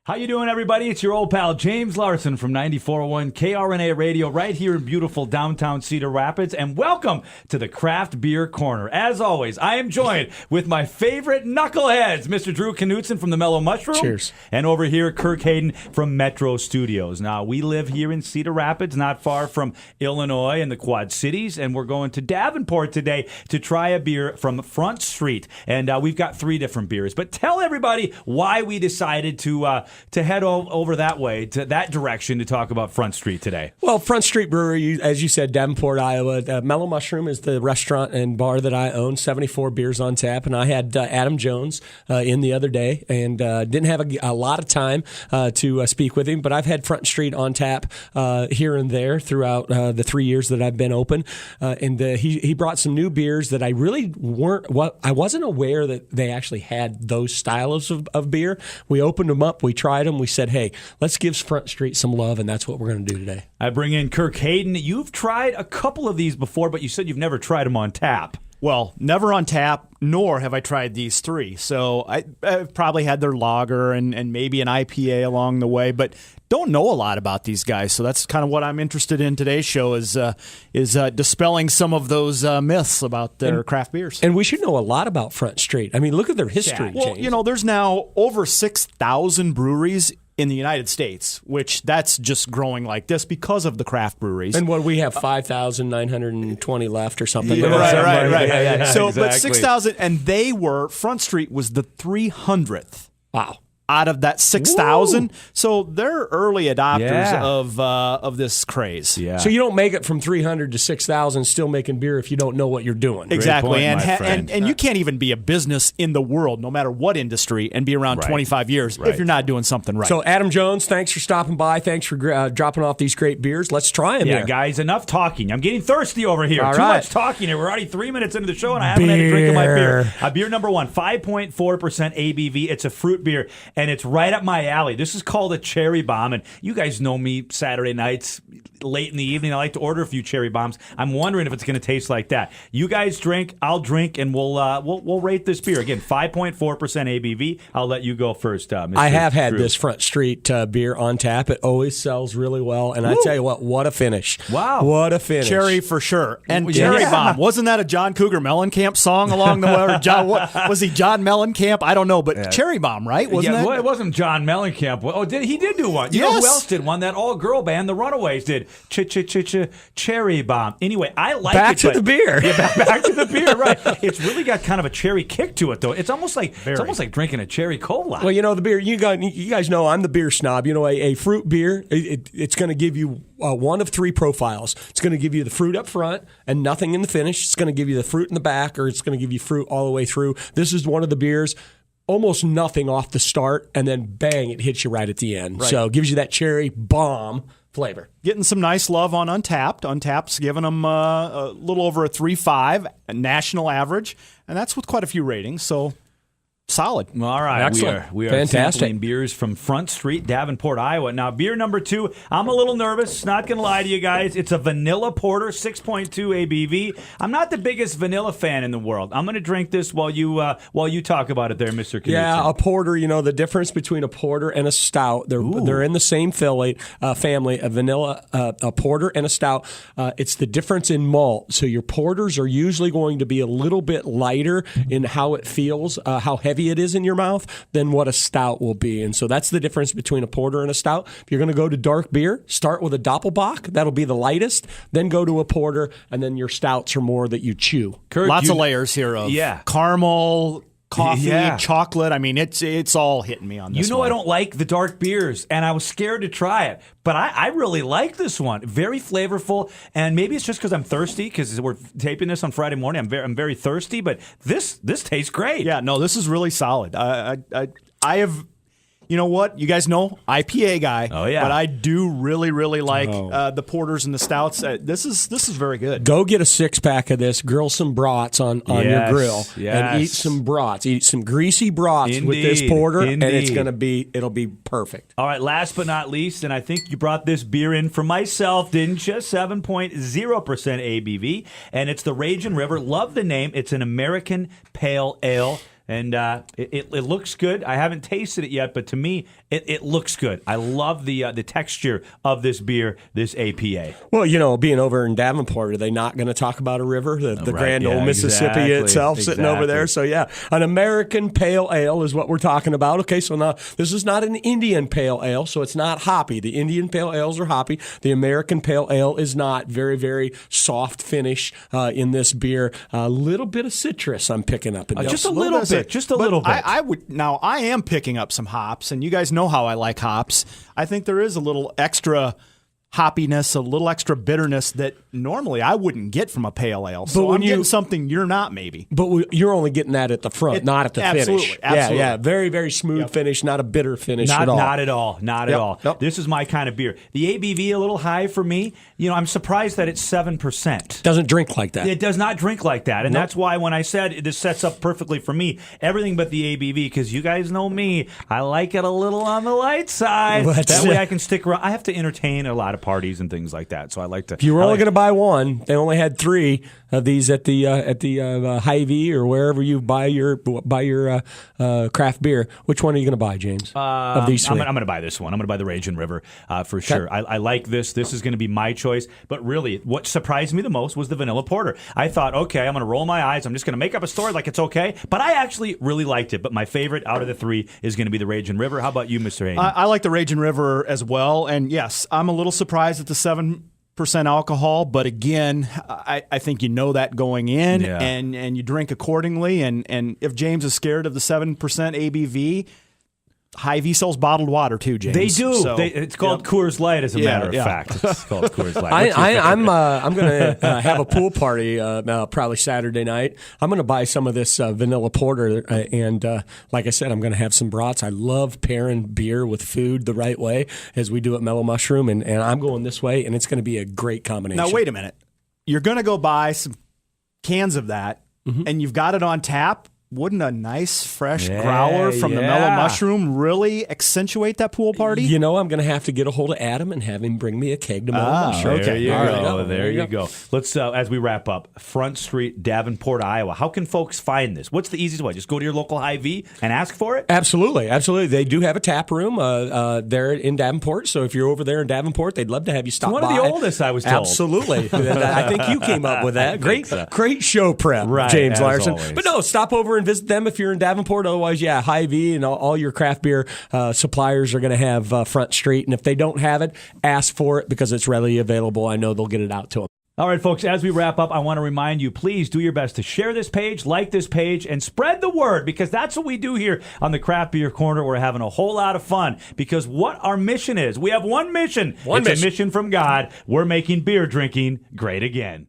How you doing, everybody? It's your old pal James Larson from 94.1 KRNA Radio right here in beautiful downtown Cedar Rapids, and welcome to the Craft Beer Corner. As always, I am joined with my favorite knuckleheads, Mr. Drew Knutson from the Mellow Mushroom. Cheers. And over here, Kirk Hayden from Metro Studios. Now, we live here in Cedar Rapids, not far from Illinois and the Quad Cities, and we're going to Davenport today to try a beer from Front Street. And we've got 3 different beers. But tell everybody why we decided to head over that way, to that direction, to talk about Front Street today. Well, Front Street Brewery, as you said, Davenport, Iowa. Mellow Mushroom is the restaurant and bar that I own, 74 beers on tap. And I had Adam Jones in the other day and didn't have a lot of time to speak with him, but I've had Front Street on tap here and there throughout the 3 years that I've been open. And he brought some new beers that I really I wasn't aware that they actually had those styles of beer. We opened them up, we tried them, we said, hey, let's give Front Street some love, and that's what we're going to do today. I bring in Kirk Hayden. You've tried a couple of these before, but you said you've never tried them on tap. Well, never on tap, nor have I tried these 3. So I've probably had their lager and maybe an IPA along the way, but don't know a lot about these guys. So that's kind of what I'm interested in today's show is dispelling some of those myths about their craft beers. And we should know a lot about Front Street. I mean, look at their history, Well, James. there's now over 6,000 breweries in the United States, which that's just growing like this because of the craft breweries. And what we have 5,920 left or something. Yeah, right. Yeah, So, exactly. but 6,000, and Front Street was the 300th. Wow. Out of that 6,000, so they're early adopters Yeah. of this craze. Yeah. So you don't make it from 300 to 6,000 still making beer if you don't know what you're doing. Exactly, point, and my friend. and you can't even be a business in the world, no matter what industry, and be around Right. 25 years if you're not doing something right. So Adam Jones, thanks for stopping by. Thanks for dropping off these great beers. Let's try them Yeah, here. guys, enough talking. I'm getting thirsty over here. All Too right. much talking here. We're already 3 minutes into the show, and I haven't had a drink of my beer. Beer number 1, 5.4% ABV. It's a fruit beer, and it's right up my alley. This is called a Cherry Bomb, and you guys know me Saturday nights, late in the evening. I like to order a few Cherry Bombs. I'm wondering if it's going to taste like that. You guys drink, I'll drink, and we'll rate this beer. Again, 5.4% ABV. I'll let you go first, Mr. I have had Drew. this Front Street beer on tap. It always sells really well. And I tell you what a finish. Wow. What a finish. Cherry for sure. And Yeah. Cherry Bomb. Wasn't that a John Cougar Mellencamp song along the way? Or John, was he John Mellencamp? I don't know, but Cherry Bomb, right? Wasn't Well, it? it wasn't John Mellencamp. Oh, he did do one. You know who Yes. else did one? That all-girl band, the Runaways, did Cherry Bomb. Anyway, I like Back it. to but- the beer. Yeah, back to the beer, right. It's really got kind of a cherry kick to it, though. It's almost like drinking a cherry cola. Well, the beer, you guys know I'm the beer snob. A fruit beer, it's going to give you one of 3 profiles. It's going to give you the fruit up front and nothing in the finish. It's going to give you the fruit in the back, or it's going to give you fruit all the way through. This is one of the beers, almost nothing off the start, and then bang, it hits you right at the end. Right. So it gives you that cherry bomb flavor. Getting some nice love on Untapped. Untapped's giving them a little over a 3.5, a national average, and that's with quite a few ratings, so solid. All right, Excellent. we are Fantastic. sampling beers from Front Street, Davenport, Iowa. Now, beer number 2, I'm a little nervous, not going to lie to you guys. It's a vanilla porter, 6.2 ABV. I'm not the biggest vanilla fan in the world. I'm going to drink this while you talk about it there, Mr. Knudsen. Yeah, a porter, the difference between a porter and a stout, they're in the same family, a vanilla, a porter and a stout. It's the difference in malt. So your porters are usually going to be a little bit lighter in how it feels, how heavy it is in your mouth than what a stout will be. And so that's the difference between a porter and a stout. If you're going to go to dark beer, start with a Doppelbock. That'll be the lightest. Then go to a porter, and then your stouts are more that you chew. Kirk, Lots of layers here of caramel, coffee, Yeah. chocolate. I mean, it's all hitting me on this one. I don't like the dark beers, and I was scared to try it. But I really like this one. Very flavorful, and maybe it's just because I'm thirsty, because we're taping this on Friday morning. I'm very thirsty, but this tastes great. Yeah, no, this is really solid. I have, you know what? You guys know, IPA guy. Oh, yeah. But I do really, really like the porters and the stouts. This is very good. Go get a 6-pack of this, grill some brats on your Yes, grill, yes. and eat some brats. Eat some greasy brats with this Indeed, porter, and it's indeed. it'll be perfect. All right, last but not least, and I think you brought this beer in for myself, didn't you? 7.0% ABV, and it's the Ragin' River. Love the name. It's an American Pale Ale. And it looks good. I haven't tasted it yet, but to me, it looks good. I love the texture of this beer, this APA. Well, being over in Davenport, are they not going to talk about a river? The grand old Mississippi itself sitting over there. So, yeah, an American pale ale is what we're talking about. Okay, so now this is not an Indian pale ale, so it's not hoppy. The Indian pale ales are hoppy. The American pale ale is not. Very, very soft finish in this beer. A little bit of citrus I'm picking up in this. Just a little bit. Just a little bit. I am picking up some hops, and you guys know how I like hops. I think there is a little extra hoppiness, a little extra bitterness that normally I wouldn't get from a pale ale. So I'm getting something you're not, maybe. But you're only getting that at the front, not at the finish. Absolutely. Yeah. Very, very smooth finish, not a bitter finish at all. Not at all. Not at all. Yep. This is my kind of beer. The ABV a little high for me. I'm surprised that it's 7%. Doesn't drink like that. It does not drink like that. And that's why when I said this sets up perfectly for me, everything but the ABV, because you guys know me, I like it a little on the light side. That way I can stick around. I have to entertain a lot of parties and things like that, so I like to. If you were only going to buy one, they only had 3 of these at the Hy-Vee or wherever you buy your craft beer. Which one are you going to buy, James? Of these 3, I'm going to buy this one. I'm going to buy the Raging River for sure. I like this. This is going to be my choice. But really, what surprised me the most was the vanilla porter. I thought, okay, I'm going to roll my eyes. I'm just going to make up a story like it's okay. But I actually really liked it. But my favorite out of the 3 is going to be the Raging River. How about you, Mr. Hayden? I like the Raging River as well. And yes, I'm a little surprised at the 7% alcohol, but again, I think you know that going in, and you drink accordingly. And if James is scared of the 7% ABV, Hy-Vee sells bottled water too, James. They do. So, it's called Coors Light, as a matter of fact. It's called Coors Light. I'm going to have a pool party probably Saturday night. I'm going to buy some of this vanilla porter, and like I said, I'm going to have some brats. I love pairing beer with food the right way, as we do at Mellow Mushroom, and I'm going this way, and it's going to be a great combination. Now, wait a minute. You're going to go buy some cans of that, and you've got it on tap. Wouldn't a nice, fresh growler from the Mellow Mushroom really accentuate that pool party? I'm going to have to get a hold of Adam and have him bring me a keg to Mellow Mushroom. There you go. There you go. Let's, as we wrap up, Front Street, Davenport, Iowa. How can folks find this? What's the easiest way? Just go to your local Hy-Vee and ask for it? Absolutely. They do have a tap room there in Davenport. So if you're over there in Davenport, they'd love to have you stop by. One of the oldest, I was told. Absolutely. I think you came up with that. Great show prep, right, James Larson. Always. But no, stop over and visit them if you're in Davenport. Otherwise, Hy-Vee and all your craft beer suppliers are going to have Front Street. And if they don't have it, ask for it because it's readily available. I know they'll get it out to them. All right, folks, as we wrap up, I want to remind you, please do your best to share this page, like this page, and spread the word, because that's what we do here on the Craft Beer Corner. We're having a whole lot of fun, because what our mission is, we have one mission. It's a mission from God. We're making beer drinking great again.